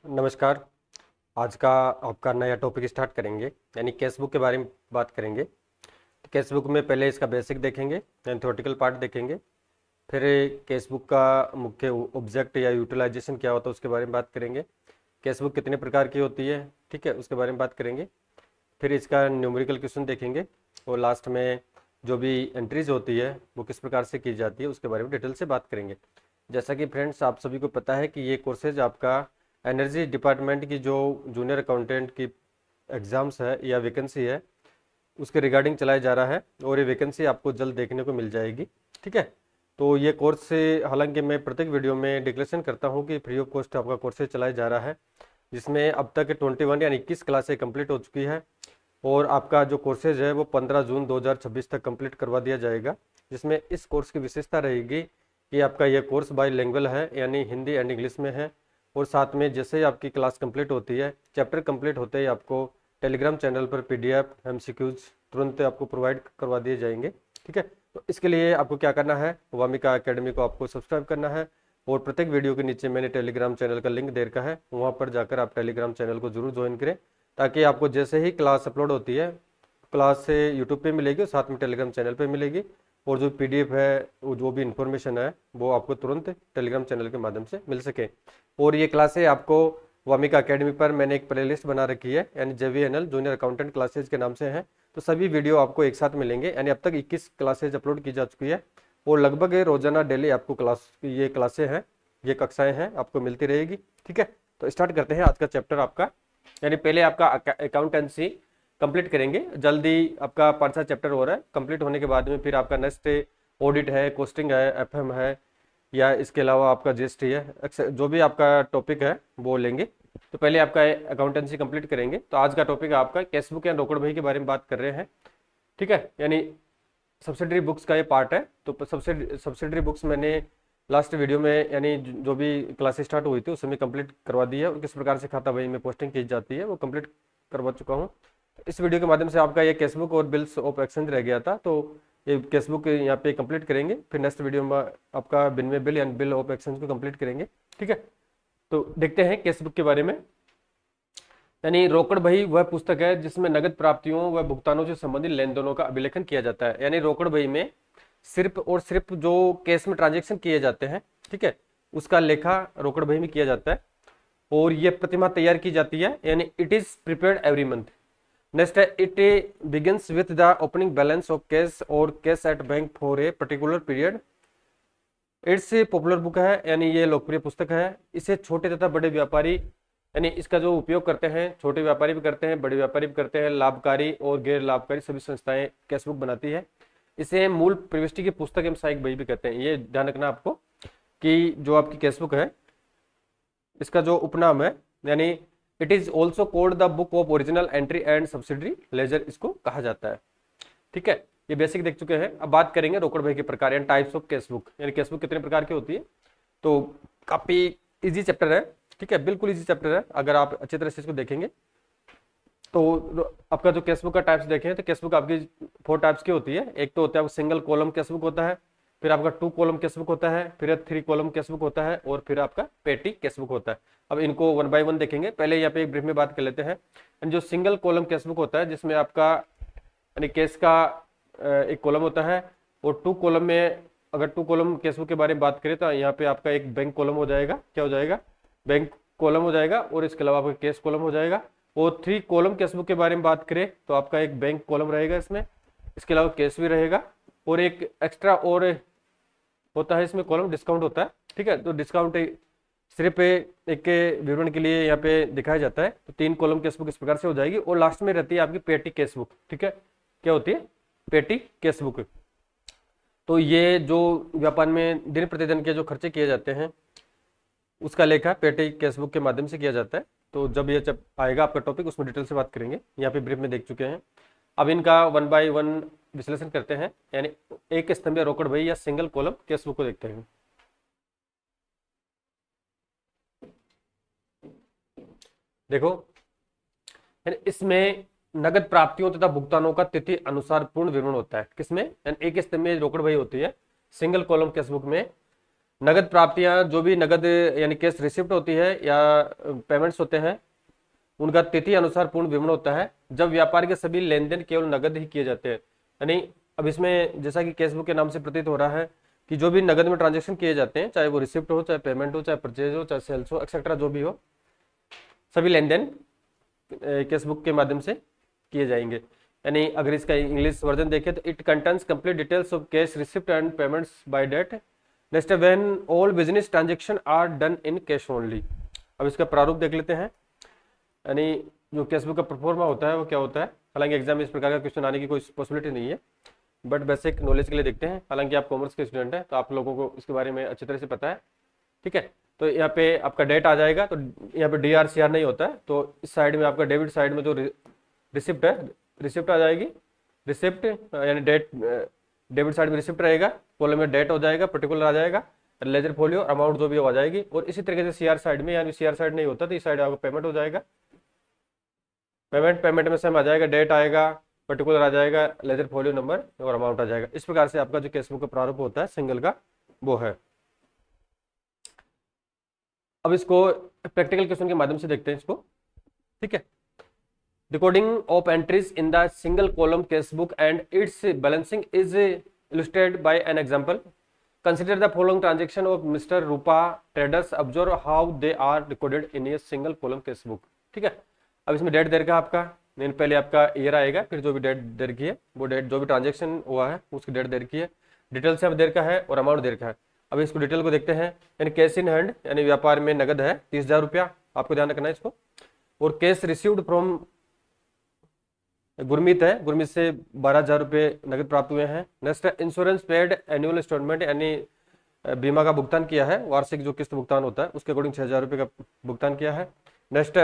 नमस्कार। आज का आपका नया टॉपिक स्टार्ट करेंगे, यानी कैश बुक के बारे में बात करेंगे। तो कैश बुक में पहले इसका बेसिक देखेंगे, यानी थ्योरेटिकल पार्ट देखेंगे। फिर कैश बुक का मुख्य ऑब्जेक्ट या यूटिलाइजेशन क्या होता है उसके बारे में बात करेंगे। कैश बुक कितने प्रकार की होती है, ठीक है, उसके बारे में बात करेंगे। फिर इसका न्यूमेरिकल क्वेश्चन देखेंगे और लास्ट में जो भी एंट्रीज होती है वो किस प्रकार से की जाती है उसके बारे में डिटेल से बात करेंगे। जैसा कि फ्रेंड्स आप सभी को पता है कि ये कोर्सेज आपका एनर्जी डिपार्टमेंट की जो जूनियर अकाउंटेंट की एग्ज़ाम्स है या वैकेंसी है उसके रिगार्डिंग चलाया जा रहा है, और ये वैकेंसी आपको जल्द देखने को मिल जाएगी, ठीक है। तो ये कोर्स से हालांकि मैं प्रत्येक वीडियो में डिक्लेरेशन करता हूँ कि फ्री ऑफ कॉस्ट आपका कोर्सेज चलाया जा रहा है, जिसमें अब तक 21 यानी 21 क्लासें कंप्लीट हो चुकी है। और आपका जो कोर्सेज है वो 15 जून 2026 तक कंप्लीट करवा दिया जाएगा, जिसमें इस कोर्स की विशेषता रहेगी कि आपका यह कोर्स बाईलिंगुअल है, यानी हिंदी एंड इंग्लिश में है। और साथ में जैसे ही आपकी क्लास कंप्लीट होती है, चैप्टर कंप्लीट होते ही आपको टेलीग्राम चैनल पर पीडीएफ एमसीक्यूज तुरंत आपको प्रोवाइड करवा दिए जाएंगे, ठीक है। तो इसके लिए आपको क्या करना है, वामिका एकेडमी को आपको सब्सक्राइब करना है, और प्रत्येक वीडियो के नीचे मैंने टेलीग्राम चैनल का लिंक दे रखा है, वहाँ पर जाकर आप टेलीग्राम चैनल को जरूर ज्वाइन करें, ताकि आपको जैसे ही क्लास अपलोड होती है, क्लास से यूट्यूब पे मिलेगी और साथ में टेलीग्राम चैनल पे मिलेगी, और जो पीडीएफ है वो जो भी इंफॉर्मेशन है वो आपको तुरंत टेलीग्राम चैनल के माध्यम से मिल सके। और ये क्लासें आपको वामिका एकेडमी पर मैंने एक प्लेलिस्ट बना रखी है, यानी JVNL जूनियर अकाउंटेंट क्लासेज के नाम से है। तो सभी वीडियो आपको एक साथ मिलेंगे, यानी अब तक 21 क्लासेज अपलोड की जा चुकी है, और लगभग रोजाना डेली आपको ये क्लासें हैं, ये कक्षाएं हैं, आपको मिलती रहेगी, ठीक है। तो स्टार्ट करते हैं आज का चैप्टर आपका, यानी पहले आपका अकाउंटेंसी कंप्लीट करेंगे। जल्दी आपका 5 चैप्टर हो रहा है, कंप्लीट होने के बाद में फिर आपका नेक्स्ट ऑडिट है, कॉस्टिंग है, एफएम है, या इसके अलावा आपका जीएसटी है, जो भी आपका टॉपिक है वो लेंगे। तो पहले आपका अकाउंटेंसी कंप्लीट करेंगे। तो आज का टॉपिक आपका कैश बुक या रोकड़ बही के बारे में बात कर रहे हैं, ठीक है। यानी सब्सिडरी बुक्स का ये पार्ट है। तो सब्सिडरी बुक्स मैंने लास्ट वीडियो में, यानी जो भी क्लासेस स्टार्ट हुई थी उस समय कंप्लीट करवा दी है, और किस प्रकार से खाता बही में पोस्टिंग की जाती है वो कंप्लीट करवा चुका हूँ। इस वीडियो के माध्यम से आपका ये कैश बुक और बिल्स ऑफ एक्सचेंज रह गया था, तो ये कैश बुक यहाँ पे कंप्लीट करेंगे। फिर नेक्स्ट वीडियो में आपका बिनवे बिल यानी बिल ऑफ एक्सचेंज को कंप्लीट करेंगे, ठीक है। तो देखते हैं कैश बुक के बारे में। यानी रोकड़ बही वह पुस्तक है जिसमें नगद प्राप्तियों व भुगतानों से संबंधित लेन देनों का अभिलेखन किया जाता है। यानी रोकड़ बही में सिर्फ और सिर्फ जो कैश में ट्रांजेक्शन किए जाते हैं, ठीक है, उसका लेखा रोकड़ बही में किया जाता है, और ये प्रतिमाह तैयार की जाती है, यानी it is prepared every month. Next है, it begins with the opening balance of cash और cash at bank for a particular period. It's popular book है, यानी ये लोकप्रिय पुस्तक है। इसे छोटे तथा बड़े व्यापारी, यानी इसका जो उपयोग करते हैं छोटे व्यापारी भी करते हैं, बड़े व्यापारी भी करते हैं, लाभकारी और गैर लाभकारी सभी संस्थाएं कैश बुक बनाती है। इसे मूल प्रविष्टि की पुस्तक एवं सहायक बही भी कहते हैं। ये ध्यान रखना आपको कि जो आपकी कैश बुक है इसका जो उपनाम है, यानी it is also called the book of original entry and subsidiary laser, इसको कहा जाता है, ठीक है। ये बेसिक देख चुके हैं। अब बात करेंगे रोकड़ बही के प्रकार यानी टाइप्स ऑफ कैश बुक, यानी कैश बुक कितने प्रकार की होती है। तो काफी इजी चैप्टर है, ठीक है, बिल्कुल इजी चैप्टर है। अगर आप अच्छी तरह से इसको देखेंगे तो आपका जो कैश बुक का टाइप्स देखें तो कैश बुक आपकी 4 टाइप्स की होती है। एक तो होता है सिंगल कॉलम कैश बुक होता है, फिर आपका 2 कॉलम कैश बुक होता है, फिर 3 कॉलम कैश बुक होता है, और फिर आपका पेटी कैश बुक होता है। अब इनको 1 बाय 1 देखेंगे। पहले यहाँ पे एक ब्रीफ में बात कर लेते हैं। जो सिंगल कॉलम कैश बुक होता है जिसमें आपका यानी कैश का एक कॉलम होता है, और 2 कॉलम में, अगर 2 कॉलम कैश बुक के बारे में बात करें तो यहाँ पे आपका एक बैंक कॉलम हो जाएगा, क्या हो जाएगा, बैंक कॉलम हो जाएगा, और इसके अलावा आपका कैश कॉलम हो जाएगा। और 3 कॉलम कैश बुक के बारे में बात करें तो आपका एक बैंक कॉलम रहेगा इसमें, इसके अलावा कैश भी रहेगा, और एक एक्स्ट्रा और होता है इसमें कॉलम डिस्काउंट होता है, ठीक है। तो डिस्काउंट सिर्फ एक के विवरण के लिए यहाँ पे दिखाया जाता है। तो 3 कॉलम कैश बुक इस प्रकार से हो जाएगी, और लास्ट में रहती है आपकी पेटी कैश बुक, ठीक है। क्या होती है, पेटी कैश बुक। तो ये जो व्यापार में दिन प्रतिदिन के जो खर्चे किए जाते हैं उसका लेखा पेटी कैश बुक के माध्यम से किया जाता है। तो जब आएगा आपका टॉपिक उसमें डिटेल से बात करेंगे, यहाँ पे ब्रीफ में देख चुके हैं। अब इनका 1 बाय 1 विश्लेषण करते हैं, यानी एक स्तंभीय रोकड़ बही या सिंगल कॉलम कैश बुक को देखते हैं। देखो, इसमें नगद प्राप्तियों तथा भुगतानों का तिथि अनुसार पूर्ण विवरण होता है। किसमें, यानी एक स्तंभीय रोकड़ बही होती है सिंगल कॉलम कैश बुक में। नगद प्राप्तियां, जो भी नगद यानी कैश रिसिप्ट होती है या पेमेंट्स होते हैं, उनका तिथि अनुसार पूर्ण विवरण होता है जब व्यापार के सभी लेन देन केवल नगद ही किए जाते हैं। यानी अब इसमें जैसा कि कैश बुक के नाम से प्रतीत हो रहा है कि जो भी नगद में ट्रांजेक्शन किए जाते हैं, चाहे वो रिसिप्ट हो, चाहे पेमेंट हो, चाहे परचेज हो, चाहे सेल्स हो, एक्सेट्रा जो भी हो, सभी लेन देन कैश बुक के माध्यम से किए जाएंगे। यानी अगर इसका इंग्लिश वर्जन देखें तो it contains complete details of cash receipt and payments by date next when all business transaction are done in cash only. अब इसका प्रारूप देख लेते हैं। यानी जो कैश बुक का प्रोफॉर्मा होता है वो क्या होता है। हालांकि एग्जाम में इस प्रकार का क्वेश्चन आने की कोई पॉसिबिलिटी नहीं है, बट बेसिक नॉलेज के लिए देखते हैं। हालांकि आप कॉमर्स के स्टूडेंट हैं तो आप लोगों को इसके बारे में अच्छी तरह से पता है, ठीक है। तो यहाँ पे आपका डेट आ जाएगा, तो यहाँ पे DRCR नहीं होता है, तो इस साइड में आपका डेबिट साइड में जो रिसिप्ट है, रिसिप्ट आ जाएगी। रिसिप्ट यानी डेट, डेबिट साइड में रिसिप्ट रहेगा, कॉलम में डेट हो जाएगा, पर्टिकुलर आ जाएगा, लेजर फोलियो अमाउंट जो भी हो आ जाएगी। और इसी तरीके से CR साइड में, यानी CR साइड नहीं होता तो इस साइड आपको पेमेंट हो जाएगा। पेमेंट में सेम आ जाएगा, डेट आएगा, पर्टिकुलर आ जाएगा, लेजर फोलियो नंबर और अमाउंट आ जाएगा। इस प्रकार से आपका जो कैश बुक का प्रारूप होता है सिंगल का वो है। अब इसको प्रैक्टिकल क्वेश्चन के माध्यम से देखते हैं इसको, ठीक है। Recording of entries in the single column cash book and it's balancing is illustrated by an example. Consider the following transaction of Mr. Rupa traders. Observe how they are recorded in a single column cash book. ठीक है। अब इसमें date दे रखा है आपका, नहीं पहले आपका ईयर आएगा, फिर जो भी डेट दे रखी है वो डेट, जो भी ट्रांजेक्शन हुआ है उसकी डेट दे रखी है, डिटेल से अब दे रखा है और अमाउंट दे रखा है। अब इसको डिटेल को देखते हैं। यानी कैश इन हैंड, यानी व्यापार में नगद है 30,000 रुपया, आपको ध्यान रखना है इसको। और कैश रिसीव्ड फ्रॉम गुरमीत है, गुरमीत से 12,000 रुपये नगद प्राप्त हुए हैं। Next insurance paid annual instalment, यानी बीमा का भुगतान किया है, वार्षिक जो किस्त भुगतान होता है उसके अकॉर्डिंग 6,000 रुपये का भुगतान किया है। नेक्स्ट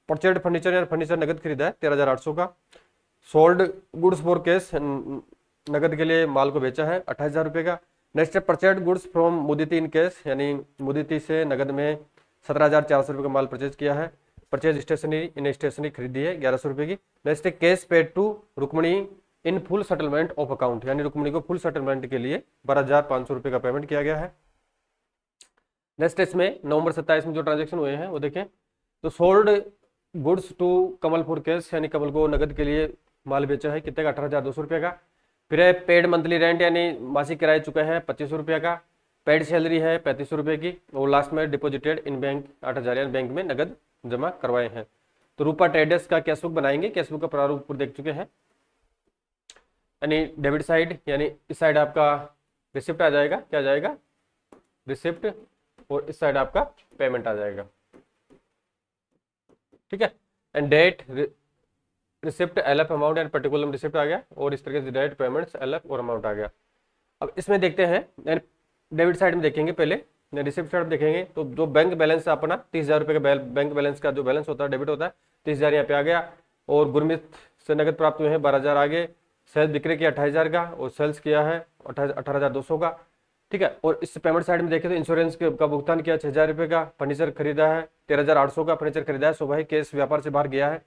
परचेड फर्नीचर, या फर्नीचर नगद खरीदा है 13,800 का। सोल्ड गुड्स फॉर कैश, नगद के लिए माल को बेचा है 28,000 रुपये का। Next purchased goods from Muditi in cash, यानी मुदिति से नगद में 17,400 रुपये का माल परचेज किया है। परचेज स्टेशनरी, इन स्टेशनरी खरीदी है 1,100 रुपये की। Next cash paid to Rukmini in full settlement of account, यानी रुक्मणी को फुल सेटलमेंट के लिए 12,500 रुपये का पेमेंट किया गया है। नेक्स्ट इसमें नवंबर 27 में जो ट्रांजेक्शन हुए हैं वो देखें। तो sold goods to Kamal for cash, यानी कमल को नगद के लिए माल बेचा है कितने का, 18,200 रुपये का। फिर है पेड मंथली रेंट, यानी मासिक किराया चुका है 2,500 रुपये का। पेड सैलरी है 3,500 रुपये की। और लास्ट में डिपॉजिटेड इन बैंक 8,000, यानी बैंक में नगद जमा करवाए हैं। तो रूपा ट्रेडर्स का कैश बुक बनाएंगे, कैश बुक का प्रारूप पर देख चुके हैं। यानी डेबिट साइड, यानी इस साइड आपका रिसिप्ट आ जाएगा, क्या आ जाएगा, रिसिप्ट, और इस साइड आपका पेमेंट आ जाएगा, ठीक है। And date receipt LF amount and particular receipt आ गया, और इस तरीके से डेट पेमेंट्स LF और अमाउंट आ गया। अब इसमें देखते हैं, यानी डेबिट साइड में देखेंगे पहले, रिसिप्ट साइड देखेंगे तो जो बैंक बैलेंस अपना 30,000 रुपये का बैंक बैलेंस का जो बैलेंस होता है, डेबिट होता है 30,000 यहाँ पे आ गया। और गुरमीत से नगद प्राप्त हुए हैं 12,000 आगे। सेल्स बिक्री किया 28,000 का, और सेल्स किया है 18,200 का, ठीक है। और इस पेमेंट साइड में देखें तो इंश्योरेंस का भुगतान किया 6,000 रुपये का। फर्नीचर खरीदा है 13,800 का फर्नीचर खरीदा है, स्वाभाविक केस व्यापार से बाहर गया है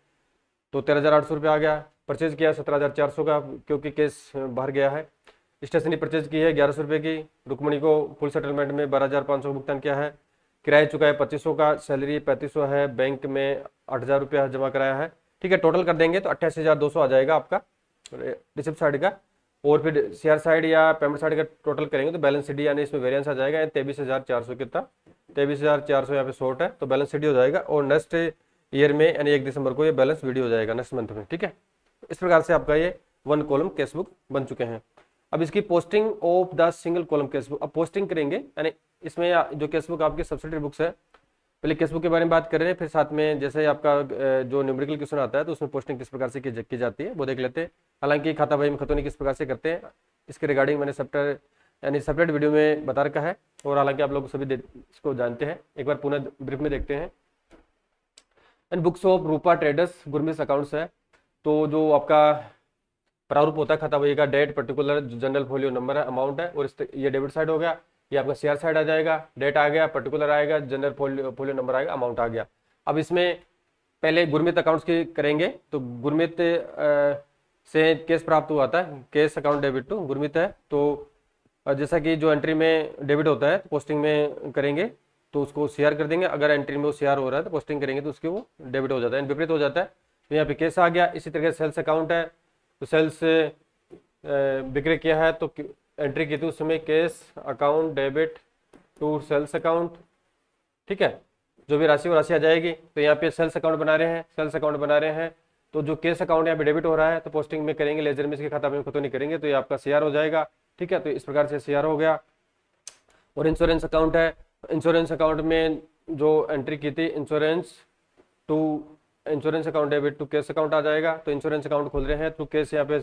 तो 13,800 रुपये आ गया। परचेज किया 17,400 का, क्योंकि केस बाहर गया है। स्टेशनरी परचेज की है 1,100 रुपये की। रुक्मणी को फुल सेटलमेंट में 12,500 भुगतान किया है। किराया चुका है 2,500 का, सैलरी 3,500 है, बैंक में 8,000 रुपया जमा कराया है, ठीक है। टोटल कर देंगे तो 88,200 आ जाएगा आपका रिसिप्ट साइड का। और फिर CR साइड या पेमेंट साइड का टोटल करेंगे तो बैलेंस शीट, यानी इसमें वेरिएंस आ जाएगा 23,400 कितना, 23,400 यहाँ पे शॉर्ट है तो बैलेंस शीट हो जाएगा। और नेक्स्ट ईयर में यानी 1 दिसंबर को ये बैलेंस वीडियो हो जाएगा, नेक्स्ट मंथ में, ठीक है। इस प्रकार से आपका ये 1 कॉलम कैश बुक बन चुके हैं। अब इसकी posting of the single column cash book, अब पोस्टिंग करेंगे, यानी इसमें जो कैश बुक आपकी सब्सिडरी बुक्स है, पहले कैश बुक के बारे में बात कर रहे हैं, फिर साथ में जैसे आपका जो न्यूमेरिकल क्वेश्चन आता है तो उसमें पोस्टिंग किस प्रकार से की जाती है वो देख लेते हैं। हालांकि खाता बही में खतौनी किस प्रकार से करते हैं इसके रिगार्डिंग मैंने सेपरेट वीडियो में बता रखा है, और हालांकि आप लोग सभी इसको जानते हैं। एक बार पुनः ब्रीफ में देखते हैं। And books of Rupa traders Gurmeet accounts है, तो जो आपका प्रारूप होता है खाता बही का, date particular journal folio number है, अमाउंट है, और ये डेबिट साइड हो गया। ये आपका CR साइड आ जाएगा, डेट आ गया, पर्टिकुलर आएगा, जनरल फोलियो नंबर आएगा, अमाउंट आ गया। अब इसमें पहले गुरमीत अकाउंट्स की करेंगे, तो गुरमीत से केस प्राप्त हुआ था, cash account debit to Gurmeet है, तो जैसा कि जो एंट्री में डेबिट होता है तो पोस्टिंग में करेंगे तो उसको सीआर कर देंगे, अगर एंट्री में वो सीआर हो रहा है तो पोस्टिंग करेंगे तो उसके वो डेबिट हो जाता है, विपरीत हो जाता है। तो यहाँ पे केस आ गया। इसी तरह सेल्स अकाउंट है, तो सेल्स बिक्री किया है तो एंट्री की थी उस समय cash account debit to sales account, ठीक है। जो भी राशि वो राशि आ जाएगी। तो यहाँ पे सेल्स अकाउंट बना रहे हैं, सेल्स अकाउंट बना रहे हैं, तो जो केस अकाउंट यहाँ पे डेबिट हो रहा है तो पोस्टिंग में करेंगे, लेजर में इसके खाता में खतो नहीं करेंगे, तो ये आपका सीआर हो जाएगा, ठीक है। तो इस प्रकार से सीआर हो गया। और इंश्योरेंस अकाउंट है, इंश्योरेंस अकाउंट में जो एंट्री की थी insurance to insurance account debit to cash account आ जाएगा। तो इंश्योरेंस अकाउंट खोल रहे हैं तो केस यहाँ पे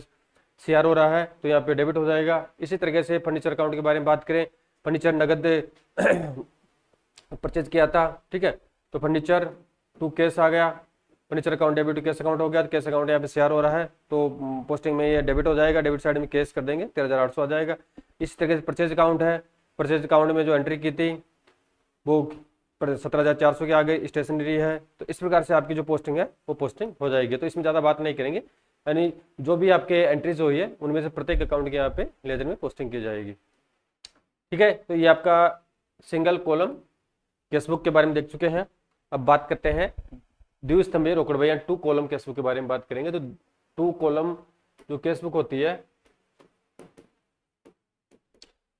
सीआर हो रहा है तो यहाँ पे डेबिट हो जाएगा। इसी तरीके से फर्नीचर अकाउंट के बारे में बात करें, फर्नीचर नगद परचेज किया था, ठीक है। तो फर्नीचर टू केस आ गया, furniture account debit to cash account हो गया, तो केस अकाउंट यहाँ पे सीआर हो रहा है तो पोस्टिंग में ये डेबिट हो जाएगा, डेबिट साइड में केस कर देंगे 13,800 आ जाएगा। इसी तरीके से परचेज अकाउंट है, परचेज अकाउंट में जो एंट्री की थी वो 17,400 की आ गई, स्टेशनरी है। तो इस प्रकार से आपकी जो पोस्टिंग है वो पोस्टिंग हो जाएगी। तो इसमें ज़्यादा बात नहीं करेंगे, यानी जो भी आपके एंट्रीज हुई है उनमें से प्रत्येक अकाउंट के यहाँ पे लेजर में पोस्टिंग की जाएगी, ठीक है। तो ये आपका सिंगल कॉलम केसबुक के बारे में देख चुके हैं। अब बात करते हैं द्विस्तंभीय रोकड़ बही, टू कॉलम केसबुक के बारे में बात करेंगे। तो टू कॉलम जो केसबुक होती है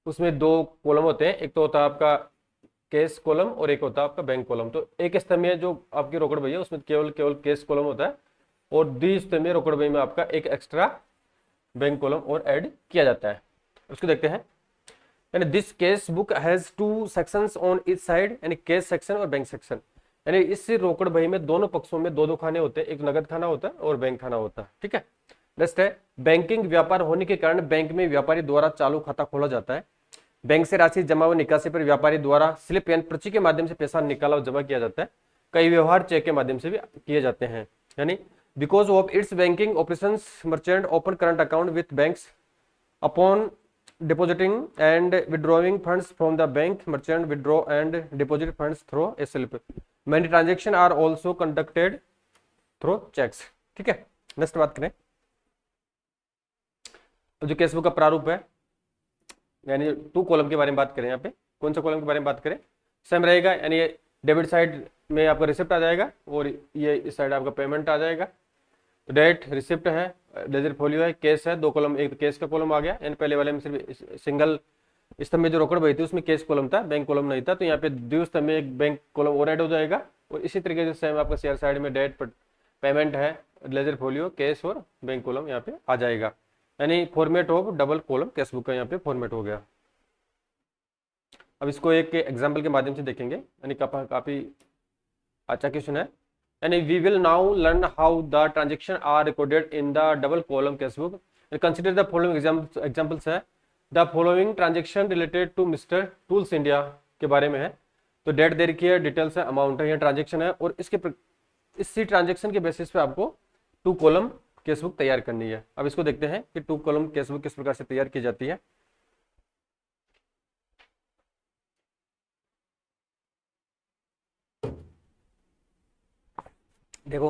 उसमें दो कॉलम होते हैं, एक तो होता है आपका केस कॉलम और एक होता है आपका बैंक कॉलम। तो एक स्तंभीय जो आपकी रोकड़ बही है उसमें केवल केवल केस कॉलम होता है, और द्विस्तंभीय रोकड़ बही में आपका एक एक्स्ट्रा बैंक कॉलम और ऐड किया जाता है। उसको देखते हैं। यानी this case book has two sections on each side, यानी केस सेक्शन और बैंक सेक्शन। यानी इस रोकड़ बही में दोनों पक्षों में दो दो खाने होते हैं, एक नगद खाना होता है और बैंक खाना होता है, ठीक है। नेक्स्ट है बैंकिंग व्यापार होने के कारण बैंक में व्यापारी द्वारा चालू खाता खोला जाता है। बैंक से राशि जमा व निकासी पर व्यापारी द्वारा स्लिप यानी पर्ची के माध्यम से पैसा निकाला और जमा किया जाता है। कई व्यवहार चेक के माध्यम से भी किए जाते हैं। यानी because of its banking operations merchant open current account with banks upon depositing and withdrawing funds from the bank. Merchant withdraw and deposit funds through a slip. Many transactions are also conducted through checks, ठीक है। Next बात करें जो casebook का प्रारूप है, यानी two column के बारे में बात करें। यहाँ पे कौन सा कॉलम के बारे में बात करें, सेम रहेगा। यानी डेबिट साइड में आपका रिसिप्ट आ जाएगा और ये इस साइड आपका पेमेंट आ जाएगा। डेट रिसिप्ट है, लेजर फोलियो है, केस है, दो कॉलम, एक केस का कॉलम आ गया। यानी पहले वाले में सिर्फ सिंगल स्तंभ में जो रोकड़ बही थी उसमें केस कॉलम था, बैंक कॉलम नहीं था। तो यहाँ पे द्विस्तंभ में एक बैंक कॉलम और ऐड हो जाएगा। और इसी तरीके से सेम आपका शेयर साइड में डेट पेमेंट है, लेजर फोलियो, केस और बैंक कॉलम यहाँ पे आ जाएगा। यानी format of double column casebook का यहाँ पे फॉर्मेट हो गया। अब इसको एक एग्जाम्पल के माध्यम से देखेंगे, यानी काफी अच्छा क्वेश्चन है। And we will now learn how the transactions are recorded in the double column casebook. And consider the following examples है। The following transaction related to Mr. Tools India के बारे में है। तो डेट दे रखी है, डिटेल्स है, अमाउंट है, यहाँ ट्रांजेक्शन है, और इसी ट्रांजेक्शन के बेसिस पे आपको टू कॉलम केसबुक तैयार करनी है। अब इसको देखते हैं कि टू कॉलम केसबुक किस प्रकार से तैयार की जाती है। देखो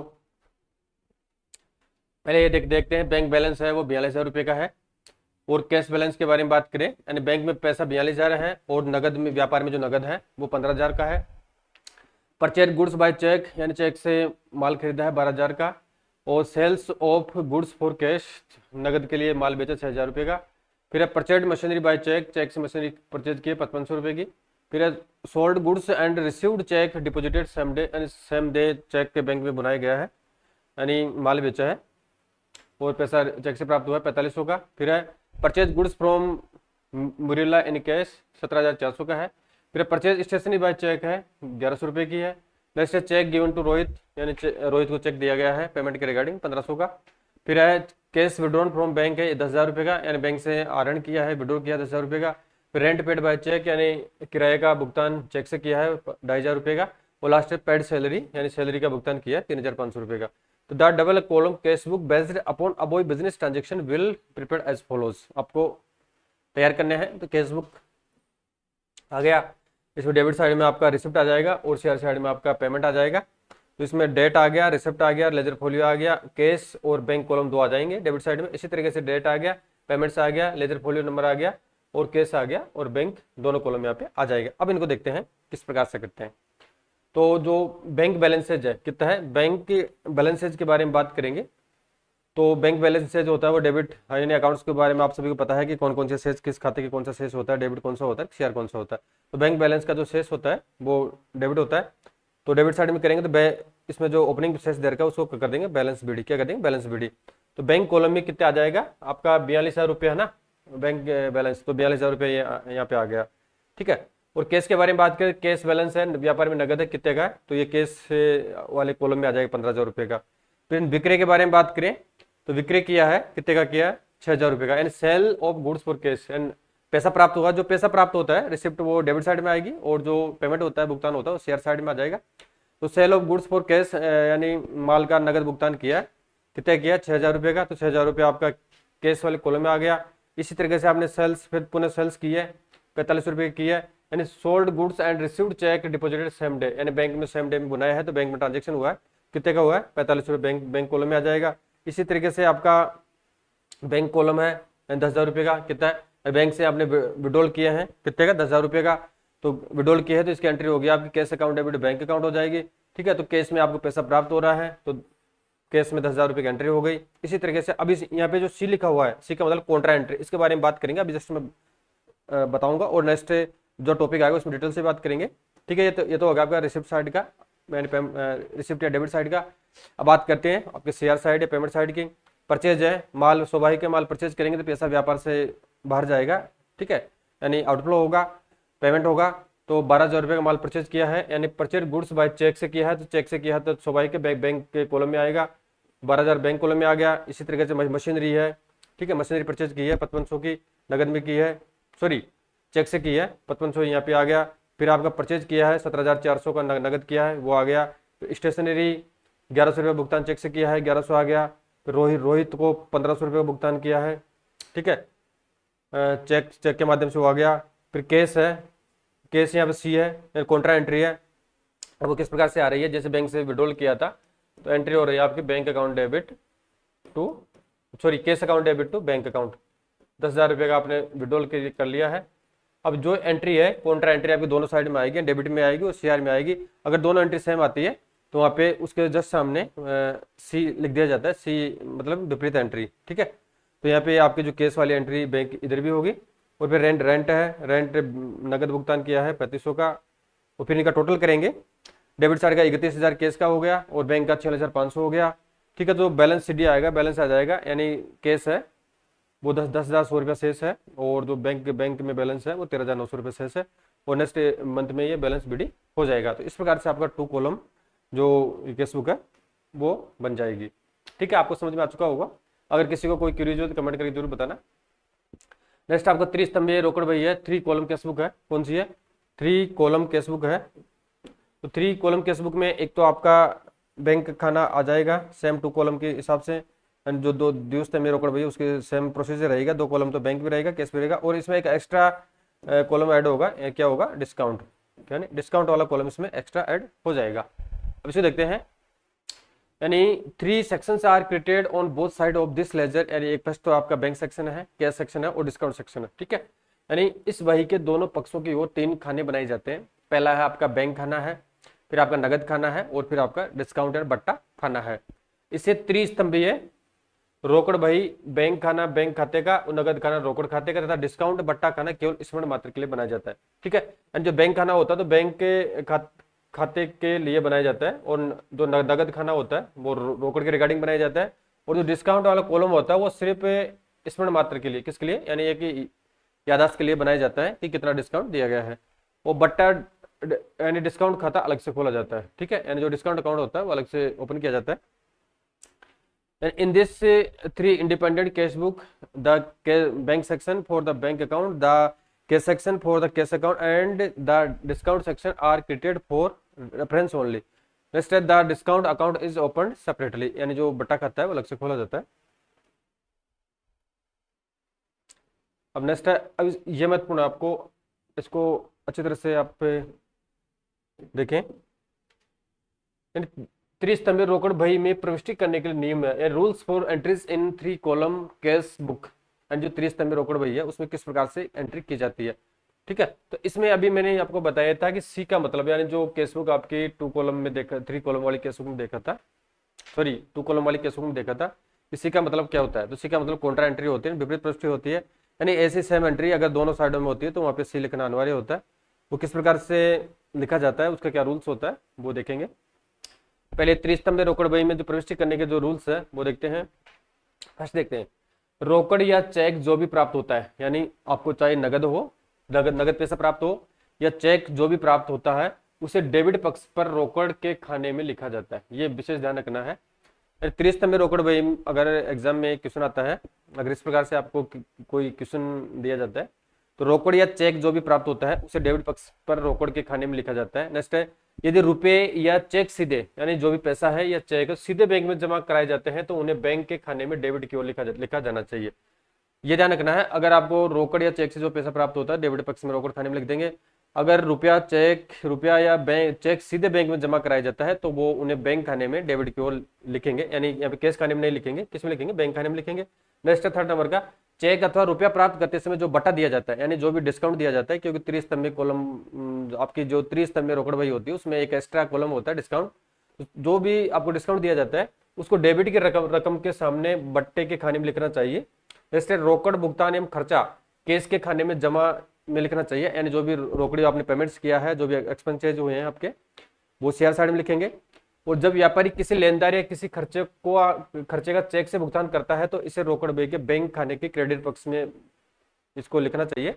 पहले ये देखते हैं, बैंक बैलेंस है वो 42,000 रुपये का है। और कैश बैलेंस के बारे में बात करें, यानी बैंक में पैसा 42,000 है और नगद में, व्यापार में जो नगद है वो 15,000 का है। परचेज गुड्स बाय चेक, यानी चेक से माल खरीदा है 12,000 का। और sales of goods for cash, नगद के लिए माल बेचा 6,000 रुपये का। फिर है purchase machinery by cheque, cheque से मशीनरी परचेज किए 5500 रुपये की। फिर है sold goods and received cheque deposited same day, यानी सेम डे चेक के बैंक में बुनाया गया है, यानी माल बेचा है और पैसा चेक से प्राप्त हुआ है 4500 का। फिर है purchase goods from Murela in cash 17,400 का है। फिर परचेज स्टेशनरी बाय चेक है 1,100 रुपये की है। नेक्स्ट है चेक गिवन टू रोहित, यानी रोहित को चेक दिया गया है पेमेंट के रिगार्डिंग 1500 का। फिर है कैश विड्रॉन फ्रॉम बैंक है 10,000 रुपये का, यानी बैंक से आहरण किया है, विड्रॉ किया 10,000 रुपये का। फिर रेंट पेड बाय चेक, यानी किराए का भुगतान चेक से किया है 2,500 रुपये का। और लास्ट है पेड सैलरी, यानी सैलरी का भुगतान किया है 3,500 रुपये का। तो the double column cashbook based upon above business transaction will prepared as follows. आपको तैयार करने हैं। तो केसबुक आ गया, इसमें डेबिट साइड में आपका रिसिप्ट आ जाएगा और शेयर साइड में आपका पेमेंट आ जाएगा। तो इसमें डेट आ गया, रिसिप्ट आ गया, लेजर फोलियो आ गया, केस और बैंक कॉलम दो आ जाएंगे डेबिट साइड में। इसी तरीके से डेट आ गया, पेमेंट्स आ गया, लेजर फोलियो नंबर आ गया और कैश आ गया और बैंक दोनों कॉलम यहाँ पे आ जाएगा। अब इनको देखते हैं किस प्रकार से करते हैं। तो जो बैंक बैलेंसेज है कितना है, बैंक बैलेंसेज के बारे में बात करेंगे। तो बैंक बैलेंस से जो होता है वो डेबिट, यानी अकाउंट्स के बारे में आप सभी को पता है कि कौन कौन से शेष किस खाते के कौन सा शेष होता है, डेबिट कौन सा होता है, शेयर कौन सा होता है। तो बैंक बैलेंस का जो शेष होता है वो डेबिट होता है। तो डेबिट साइड में करेंगे तो इसमें जो ओपनिंग शेष दे रखा है उसको कर देंगे बैलेंस बीडी। क्या कर देंगे, बैलेंस बीडी। तो बैंक कॉलम में कितने आ जाएगा आपका, 42,000 रुपये है ना बैंक बैलेंस, तो 42,000 रुपये यहाँ पे आ गया। ठीक है। और कैश के बारे में बात करें, कैश बैलेंस है व्यापार में नगद है कितने का, तो ये कैश वाले कॉलम में आ जाएगा 15,000 रुपये का। फिर विक्रय के बारे में बात करें तो विक्रय किया है कितने का किया है, 6,000 रुपये का। And sale of goods for cash, and पैसा प्राप्त होगा, जो पैसा प्राप्त होता है रिसिप्ट वो डेबिट साइड में आएगी और जो पेमेंट होता है भुगतान होता है वो शेयर साइड में आ जाएगा। तो sale of goods for cash यानी माल का नगद भुगतान किया कितने किया, 6,000 रुपये का। तो 6,000 रुपये आपका कैश वाले कॉलम में आ गया। इसी तरीके से आपने सेल्स फिर पुनः सेल्स की है 45 रुपये की है। यानी sold goods and received cheque deposited same day, यानी बैंक में सेम डे में बुनाया है तो बैंक में ट्रांजेक्शन हुआ है कितने का हुआ है, 45 रुपये बैंक कॉलम में आ जाएगा। इसी तरीके से आपका बैंक कॉलम है 10,000 रुपये का कितना है, बैंक से आपने विड्रॉल किए हैं कितने का, 10,000 रुपये का। तो विड्रॉल किया है तो इसकी एंट्री होगी आपकी cash account debit bank account हो जाएगी। ठीक है। तो कैश में आपको पैसा प्राप्त हो रहा है तो कैश में 10,000 रुपये की एंट्री हो गई। इसी तरीके से अभी यहाँ पे जो सी लिखा हुआ है, सी का मतलब कॉन्ट्रा एंट्री, इसके बारे में बात करेंगे अभी जस्ट मैं बताऊंगा। और नेक्स्ट जो टॉपिक आएगा उसमें डिटेल से बात करेंगे। ठीक है। ये तो होगा आपका रिसिप्ट साइड का, रिसिप्ट या डेबिट साइड का। अब बात करते हैं आपके शेयर साइड या पेमेंट साइड की। परचेज है, माल स्वाभाविक है, माल परचेज करेंगे तो पैसा व्यापार से बाहर जाएगा। ठीक है। यानी आउटफ्लो होगा, पेमेंट होगा। तो 12,000 रुपये का माल परचेज किया है, यानी परचेज गुड्स बाय चेक से किया है, तो चेक से किया है तो स्वाभाविक बैंक के कॉलम में आएगा, 12,000 बैंक कॉलम में आ गया। इसी तरीके से मशीनरी है, ठीक है, मशीनरी परचेज की है 5500 की, नगद में की है, सॉरी चेक से की है 5500 यहाँ पे आ गया। फिर आपका परचेज किया है 17,400 का नगद किया है वो आ गया। तो स्टेशनरी 1,100 रुपये भुगतान चेक से किया है 1,100 आ गया। फिर रोहित को 1,500 रुपये का भुगतान किया है, ठीक है, चेक के माध्यम से वो आ गया। फिर केस है, केस यहाँ पे सी है, कॉन्ट्रा एंट्री है। अब वो किस प्रकार से आ रही है, जैसे बैंक से विड्रॉल किया था तो एंट्री हो रही है आपकी bank account debit to, sorry cash account debit to bank account. 10,000 रुपये का आपने विड्रॉल कर लिया है। अब जो एंट्री है कॉन्ट्रा एंट्री आपकी दोनों साइड में आएगी, डेबिट में आएगी और सीआर में आएगी। अगर दोनों एंट्री सेम आती है तो वहाँ पे उसके जस्ट सामने सी लिख दिया जाता है, सी मतलब विपरीत एंट्री। ठीक है। तो यहाँ पे आपकी जो केस वाली एंट्री बैंक इधर भी होगी। और फिर रेंट है, रेंट नगद भुगतान किया है 3500 का। और फिर इनका टोटल करेंगे, डेबिट साइड का 31,000 केस का हो गया और बैंक का 6,500 हो गया। ठीक है। तो बैलेंस सीडी आएगा, बैलेंस आ जाएगा, यानी केस है वो 10,100 रुपया शेष है और जो बैंक में बैलेंस है वो 13,900 रुपये शेष है। और नेक्स्ट मंथ में ये बैलेंस बीडी हो जाएगा। तो इस प्रकार से आपका 2 कॉलम जो केस बुक है वो बन जाएगी। ठीक है। आपको समझ में आ चुका होगा। अगर किसी को कोई क्यूरीज हो तो कमेंट करके जरूर बताना। नेक्स्ट आपका त्रिस्तंभीय रोकड़ बही है, 3 कॉलम केस बुक है। कौन सी है, 3 कॉलम केस बुक है। तो 3 कॉलम केस बुक में एक तो आपका बैंक खाना आ जाएगा सेम 2 कॉलम के हिसाब से, जो 2 द्विस्तंभीय रोकड़ बही उसके सेम प्रोसीजर रहेगा, 2 कॉलम तो बैंक भी रहेगा कैश भी रहेगा। और इसमें एक एक्स्ट्रा कॉलम ऐड होगा, क्या होगा, डिस्काउंट, यानी डिस्काउंट वाला कॉलम इसमें एक्स्ट्रा ऐड हो जाएगा। अब इसे देखते हैं। यानी 3 sections are created on both side of this ledger, यानी एक फर्स्ट तो आपका बैंक सेक्शन है, कैश सेक्शन है और डिस्काउंट सेक्शन है। ठीक है। यानी इस बही के दोनों पक्षों की ओर 3 खाने बनाए जाते हैं। पहला है आपका बैंक खाना है, फिर आपका नगद खाना है और फिर आपका डिस्काउंट और बट्टा खाना है। इसे त्रिस्तंभीय रोकड़ बही बैंक खाना बैंक खाते का, नगद खाना रोकड़ खाते का तथा डिस्काउंट बट्टा खाना केवल स्मरण मात्र के लिए बनाया जाता है। ठीक है। एंड जो बैंक खाना होता है तो बैंक के खाते के लिए बनाया जाता है और जो नगद खाना होता है वो रोकड़ के रिगार्डिंग बनाया जाता है। और जो डिस्काउंट वाला कॉलम होता है वो सिर्फ स्मरण मात्र के लिए, किसके लिए, यानी एक यादाश्त के लिए बनाया जाता है कि कितना डिस्काउंट दिया गया है। वो बट्टा यानी डिस्काउंट खाता अलग से खोला जाता है। ठीक है। यानी जो डिस्काउंट अकाउंट होता है वो अलग से ओपन किया जाता है। In this 3 independent cash book, the bank section for the bank account, the cash section for the cash account, and the discount section are created for reference only. Next, the discount account is opened separately. यानी जो बट्टा खाता है वो अलग से खोला जाता है। अब नेक्स्ट है, अब ये महत्वपूर्ण, आपको इसको अच्छी तरह से आप देखें। त्रिस्तंभीय रोकड़ बही में प्रविष्टि करने के लिए नियम है, rules for entries in 3 column cash book. And जो त्रिस्तंभीय रोकड़ बही है उसमें किस प्रकार से एंट्री की जाती है। ठीक है, तो इसमें अभी मैंने आपको बताया था कि सी का मतलब, यानी जो केसबुक आपकी 2 कॉलम में देखा, 3 कॉलम वाली केसबुक में देखा था, सॉरी 2 कॉलम वाली केसबुक में देखा था कि सी का मतलब क्या होता है। तो सी का मतलब कॉन्ट्रा एंट्री होती है, विपरीत प्रविष्टि होती है, यानी ऐसी सेम एंट्री अगर दोनों साइडों में होती है तो वहां पे सी लिखना अनिवार्य होता है। वो किस प्रकार से लिखा जाता है, उसका क्या रूल्स होता है वो देखेंगे। पहले त्रिस्तंभ रोकड़ बही में जो प्रविष्टि करने के जो रूल्स है वो देखते हैं। फर्स्ट देखते हैं, रोकड़ या चेक जो भी प्राप्त होता है, यानी आपको चाहे नगद हो, नगद पैसा प्राप्त हो या चेक जो भी प्राप्त होता है, उसे डेबिट पक्ष पर रोकड़ के खाने में लिखा जाता है। ये विशेष ध्यान रखना है। त्रिस्तंभ रोकड़ बही अगर एग्जाम में क्वेश्चन आता है, अगर इस प्रकार से आपको कोई क्वेश्चन दिया जाता है, तो रोकड़ या चेक जो भी प्राप्त होता है उसे डेबिट पक्ष पर रोकड़ के खाने में लिखा जाता है। नेक्स्ट है, यदि रुपए या चेक सीधे, यानी जो भी पैसा है या चेक सीधे बैंक में जमा कराए जाते हैं तो उन्हें बैंक के खाने में डेबिट की ओर लिखा जाना चाहिए। ये ध्यान रखना है। अगर आपको रोकड़ या चेक से जो पैसा प्राप्त होता है डेबिट पक्ष में रोकड़ खाने में लिख देंगे। अगर रुपया या बैंक चेक सीधे बैंक में जमा कराया जाता है तो वो उन्हें बैंक खाने में डेबिट की ओर लिखेंगे, यानी यहाँ पे कैश खाने में नहीं लिखेंगे, किस में लिखेंगे, बैंक खाने में लिखेंगे। नेक्स्ट है थर्ड नंबर का, चेक अथवा रुपया प्राप्त करते समय जो बटा दिया जाता है, यानी जो भी डिस्काउंट दिया जाता है, क्योंकि त्रिस्तंभीय कॉलम आपकी जो त्रिस्तंभीय रोकड़ बही होती है उसमें एक एक्स्ट्रा कॉलम होता है डिस्काउंट। जो भी आपको डिस्काउंट दिया जाता है उसको डेबिट की रकम के सामने बट्टे के खाने में लिखना चाहिए। जैसे रोकड़ भुगतान एवं खर्चा केस के खाने में जमा में लिखना चाहिए, यानी जो भी रोकड़ी आपने पेमेंट्स किया है, जो भी एक्सपेंसेज हुए हैं आपके, वो शेयर साइड में लिखेंगे। और जब व्यापारी किसी लेनदार या किसी खर्चे का चेक से भुगतान करता है तो इसे रोकड़ बही के बैंक खाने के क्रेडिट पक्ष में इसको लिखना चाहिए।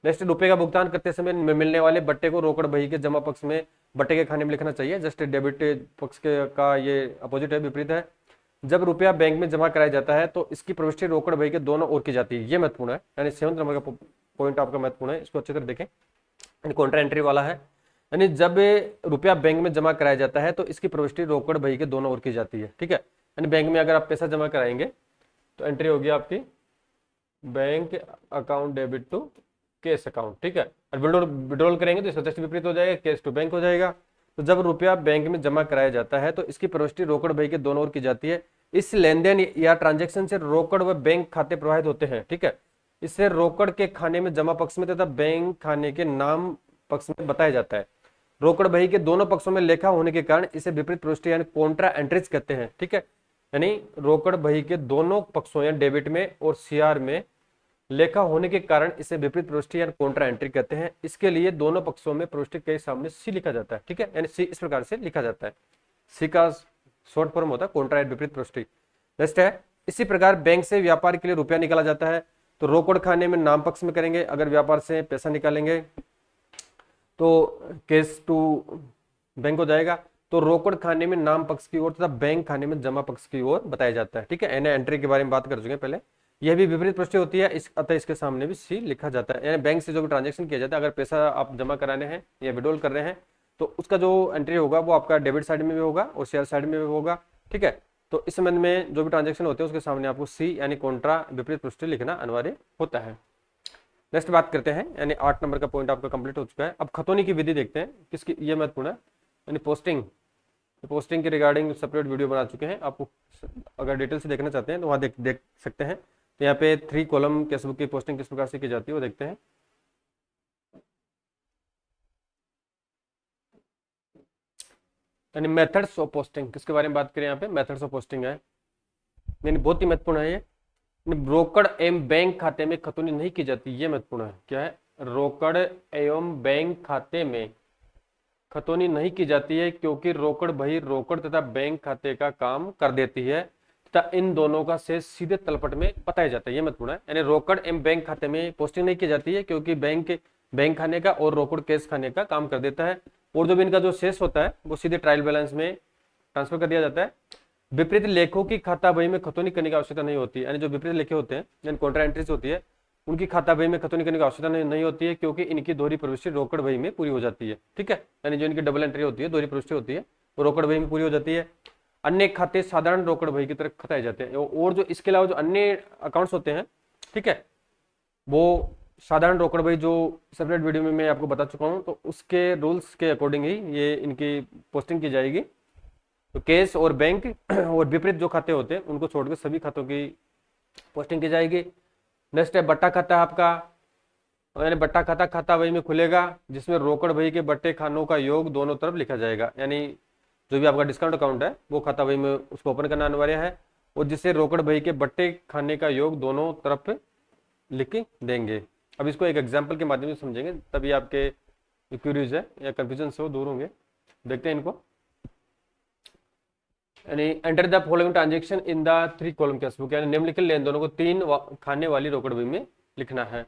नेक्स्ट, रुपए का भुगतान करते समय मिलने वाले बट्टे को रोकड़ बही के जमा पक्ष में बट्टे के खाने में लिखना चाहिए। जस्ट डेबिट पक्ष के का ये अपोजिट है, विपरीत है। जब रुपया बैंक में जमा कराया जाता है तो इसकी प्रविष्टि रोकड़ बही के दोनों ओर की जाती है। ये महत्वपूर्ण है, यानी 7 नंबर का पॉइंट आपका महत्वपूर्ण है, इसको अच्छी तरह देखें। कॉन्ट्रा एंट्री वाला है, यानी जब रुपया बैंक में जमा कराया जाता है तो इसकी प्रविष्टि रोकड़ बही के दोनों ओर की जाती है। ठीक है, यानी बैंक में अगर आप पैसा जमा कराएंगे तो एंट्री होगी आपकी bank account debit to cash account. ठीक है, और विड्रॉल करेंगे तो इसका जस्ट विपरीत हो जाएगा, कैश टू बैंक हो जाएगा। तो जब रुपया बैंक में जमा कराया जाता है तो इसकी प्रविष्टि रोकड़ बही के दोनों ओर की जाती है। इस लेनदेन या ट्रांजैक्शन से रोकड़ व बैंक खाते प्रवाहित होते हैं। ठीक है, इससे रोकड़ के खाने में जमा पक्ष में तथा बैंक खाने के नाम पक्ष में बताया जाता है। रोकड़ बही के दोनों पक्षों में लेखा होने के कारण इसे विपरीत प्रविष्टि यानी कॉन्ट्रा एंट्रीज कहते हैं। ठीक है, यानी रोकड़ बही के दोनों पक्षों यानी डेबिट में और सीआर में लेखा होने के कारण इसे विपरीत प्रविष्टि यानी कॉन्ट्रा एंट्री कहते हैं। इसके लिए दोनों पक्षों में प्रविष्टि के सामने सी लिखा जाता है। ठीक है, यानी सी इस प्रकार से लिखा जाता है। सी का शॉर्ट फॉर्म होता है कॉन्ट्रा विपरीत प्रविष्टि। नेक्स्ट है, इसी प्रकार बैंक से व्यापार के लिए रुपया निकाला जाता है तो रोकड़ खाने में नाम पक्ष में करेंगे। अगर व्यापार से पैसा निकालेंगे तो कैश टू बैंक हो जाएगा। तो रोकड़ खाने में नाम पक्ष की ओर तथा बैंक खाने में जमा पक्ष की ओर बताया जाता है। ठीक है, यानी एंट्री के बारे में बात कर चुके हैं पहले। यह भी विपरीत प्रविष्टि होती है, अतः इसके सामने भी सी लिखा जाता है। यानी बैंक से जो भी ट्रांजेक्शन किया जाता है, अगर पैसा आप जमा कराने हैं या विड्रॉल कर रहे हैं तो उसका जो एंट्री होगा वो आपका डेबिट साइड में भी होगा और शेयर साइड में भी होगा। ठीक है, तो इस संबंध में जो भी ट्रांजेक्शन होते हैं उसके सामने आपको सी यानी कॉन्ट्रा विपरीत प्रविष्टि लिखना अनिवार्य होता है। नेक्स्ट बात करते हैं, यानी 8 नंबर का पॉइंट आपका कंप्लीट हो चुका है। अब खतौनी की विधि देखते हैं, किसकी, ये महत्वपूर्ण है। यानी पोस्टिंग के रिगार्डिंग सेपरेट वीडियो बना चुके हैं। आपको अगर डिटेल से देखना चाहते हैं तो वहाँ देख सकते हैं। तो यहाँ पे 3 कॉलम केसबुक की पोस्टिंग किस प्रकार से की जाती है वो देखते हैं। यानी मेथड्स ऑफ पोस्टिंग, किसके बारे में बात करें, यहाँ पे मेथड्स ऑफ पोस्टिंग है, यानी बहुत ही महत्वपूर्ण है ये। रोकड़ एवं बैंक खाते में खतौनी नहीं की जाती, ये महत्वपूर्ण है। क्या है, रोकड़ एवं बैंक खाते में खतौनी नहीं की जाती है क्योंकि रोकड़ बही रोकड़ तथा बैंक खाते का काम कर देती है तथा इन दोनों का शेष सीधे तलपट में बताया जाता है। ये महत्वपूर्ण है, यानी रोकड़ एवं बैंक खाते में पोस्टिंग नहीं की जाती है क्योंकि बैंक खाने का और रोकड़ कैश खाने का काम कर देता है, और जो भी इनका जो शेष होता है वो सीधे ट्रायल बैलेंस में ट्रांसफर कर दिया जाता है। विपरीत लेखों की खाता बही में खतौनी करने की आवश्यकता नहीं होती है, यानी जो विपरीत लेखे होते हैं यानी कॉन्ट्रा एंट्रीज होती है उनकी खाता बही में खतौनी करने की आवश्यकता नहीं होती है क्योंकि इनकी दोहरी प्रविष्टि रोकड़ बही में पूरी हो जाती है। ठीक है, यानी जो इनकी डबल एंट्री होती है, दोहरी प्रविष्टि होती है, वो रोकड़ बही में पूरी हो जाती है। अन्य खाते साधारण रोकड़ बही की तरह खताए जाते हैं, और जो इसके अलावा जो अन्य अकाउंट्स होते हैं, ठीक है, वो साधारण रोकड़ बही जो सेपरेट वीडियो में मैं आपको बता चुका हूँ, तो उसके रूल्स के अकॉर्डिंग ही ये इनकी पोस्टिंग की जाएगी। तो कैश और बैंक और विपरीत जो खाते होते हैं उनको छोड़कर सभी खातों की पोस्टिंग की जाएगी। नेक्स्ट है बट्टा खाता है आपका, यानी बट्टा खाता खाता बही में खुलेगा जिसमें रोकड़ बही के बट्टे खानों का योग दोनों तरफ लिखा जाएगा, यानी जो भी आपका डिस्काउंट अकाउंट है वो खाता बही में उसको ओपन करना अनिवार्य है, और जिससे रोकड़ बही के बट्टे खाने का योग दोनों तरफ लिख के देंगे। अब इसको एक एग्जाम्पल के माध्यम से समझेंगे, तभी आपके क्यूरीज है या कंफ्यूजन से वो दूर होंगे। देखते हैं इनको, यानी enter the following transaction in the 3 column cashbook, यानी निम्नलिखित लेन देनों को 3 खाने वाली रोकड़ बही में लिखना है।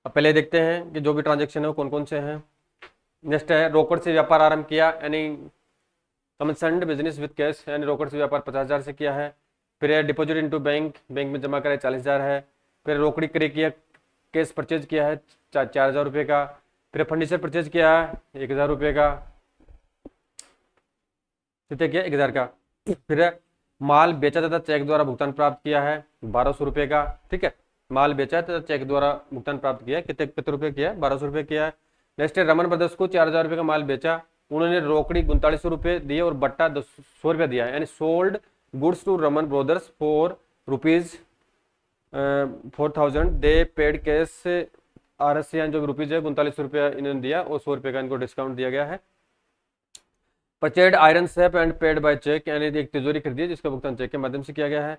अब पहले देखते हैं कि जो भी ट्रांजेक्शन है वो कौन कौन से हैं। नेक्स्ट है रोकड़ से व्यापार आरंभ किया, यानी कमिशन्ड बिजनेस विद कैश, यानी रोकड़ से व्यापार 50,000 से किया है। फिर है डिपॉजिट इनटू बैंक, बैंक में जमा कराए 40,000 है। फिर रोकड़ी क्रय किया, कैश परचेज किया है 4,000 रुपये का। फिर फर्नीचर परचेज किया है 1,000 रुपये का, कितने किया 1,000 का। फिर है माल बेचा तथा चेक द्वारा भुगतान प्राप्त किया है 1,200 रुपये का, ठीक है। माल बेचा तथा चेक द्वारा भुगतान प्राप्त किया, कितने कितने रुपये किया है 1,200 रुपये किया है। नेक्स्ट है रमन ब्रदर्स को 4,000 रुपये का माल बेचा, उन्होंने रोकड़ी 3900 रुपये दिए और बट्टा 100 रुपया दिया है, यानी sold goods to Raman brothers for rupees 4,000, they paid cash RS, यानी जो रुपीज है 39 रुपया इन्होंने दिया और 100 रुपये का इनको डिस्काउंट दिया गया है। Purchased iron safe and paid by cheque, यानी एक तिजोरी खरीदी है जिसका भुगतान चेक के माध्यम से किया गया है।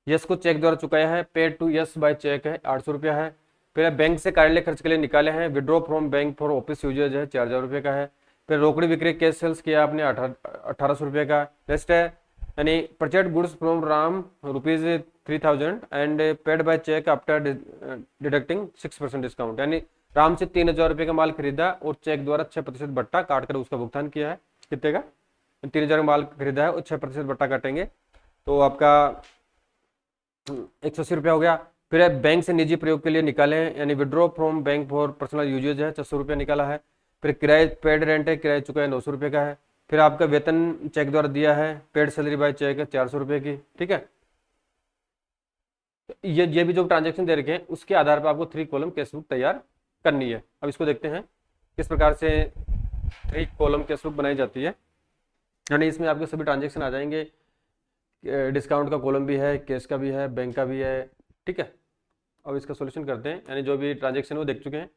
यस को चेक द्वारा चुकाया है, paid to yes by cheque है 800 रुपया है। फिर बैंक से कार्यालय खर्च के लिए निकाले हैं, withdraw from bank for office uses है 4,000 रुपये का है। फिर रोकड़ी बिक्री कैश सेल्स किया आपने 1800 रुपये का। नेक्स्ट है यानी purchased goods from Ram rupees 3,000 and paid by cheque after deducting 6% discount, यानी राम से 3,000 रुपये का माल खरीदा और चेक द्वारा 6% बट्टा काट कर उसका भुगतान किया है। कितने का 3,000 का माल खरीदा है और 6% बट्टा काटेंगे तो आपका 180 रुपया हो गया। फिर बैंक से निजी प्रयोग के लिए निकाले हैं, यानी withdraw from bank for personal uses है 600 रुपया निकाला है। फिर किराए पेड रेंट है, किराया चुका है 900 रुपये का है। फिर आपका वेतन चेक द्वारा दिया है, पेड सैलरी बाय चेक है 400 रुपये की, ठीक है। ये भी जो ट्रांजेक्शन दे रखे हैं उसके आधार पर आपको 3 कॉलम कैशबुक तैयार करनी है। अब इसको देखते हैं किस प्रकार से 3 कॉलम कैशबुक बनाई जाती है, यानी इसमें आपके सभी ट्रांजेक्शन आ जाएंगे, डिस्काउंट का कॉलम भी है, कैश का भी है, बैंक का भी है, ठीक है। अब इसका सॉल्यूशन करते हैं, यानी जो भी ट्रांजेक्शन वो देख चुके हैं।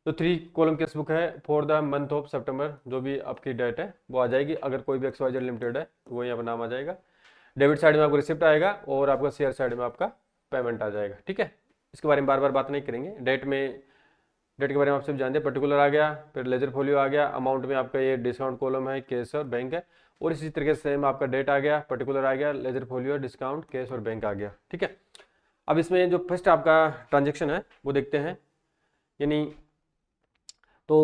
तो 3 कॉलम कैशबुक है फॉर द मंथ ऑफ सितंबर, जो भी आपकी डेट है वो आ जाएगी। अगर कोई भी XYZ लिमिटेड है तो वो यहाँ पर नाम आ जाएगा। डेबिट साइड में आपको रिसिप्ट आएगा और आपका शेयर साइड में आपका पेमेंट आ जाएगा, ठीक है। इसके बारे में बार बार बात नहीं करेंगे। डेट के बारे में आप सब जानते हैं, पर्टिकुलर आ गया, फिर लेजर फोलियो आ गया, अमाउंट में आपका ये डिस्काउंट कॉलम है, कैश और बैंक है, और इसी तरीके से सेम आपका डेट आ गया, पर्टिकुलर आ गया, लेजर फोलियो, डिस्काउंट, कैश और बैंक आ गया, ठीक है। अब इसमें जो फर्स्ट आपका ट्रांजेक्शन है वो देखते हैं, यानी तो